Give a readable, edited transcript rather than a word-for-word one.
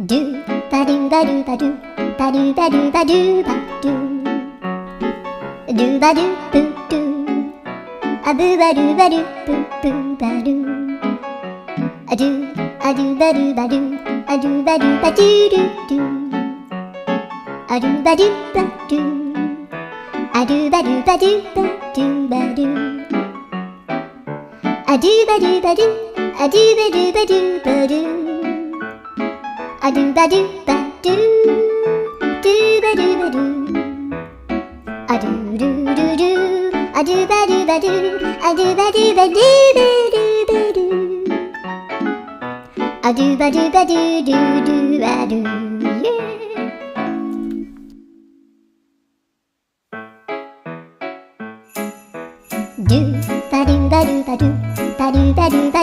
ドゥバドゥバドゥバドゥバドゥバドゥバドゥバドゥドゥバドゥブドゥアブバドゥバドゥブブバドゥアドゥアドゥバドゥバドゥアドゥバドゥバドゥドゥドゥアドゥバドゥバドゥアドゥバドゥバドゥバドゥバドゥアドゥバドゥバドゥアドゥバドゥバドゥバドゥアドゥバドゥバドゥドゥバドゥバドゥアドゥルルルアドゥバドゥバドゥアドゥバドゥバドゥバドゥバドゥアドゥバドゥバドゥドゥドゥアドゥドゥバドゥバドゥバドゥバドゥバドゥバ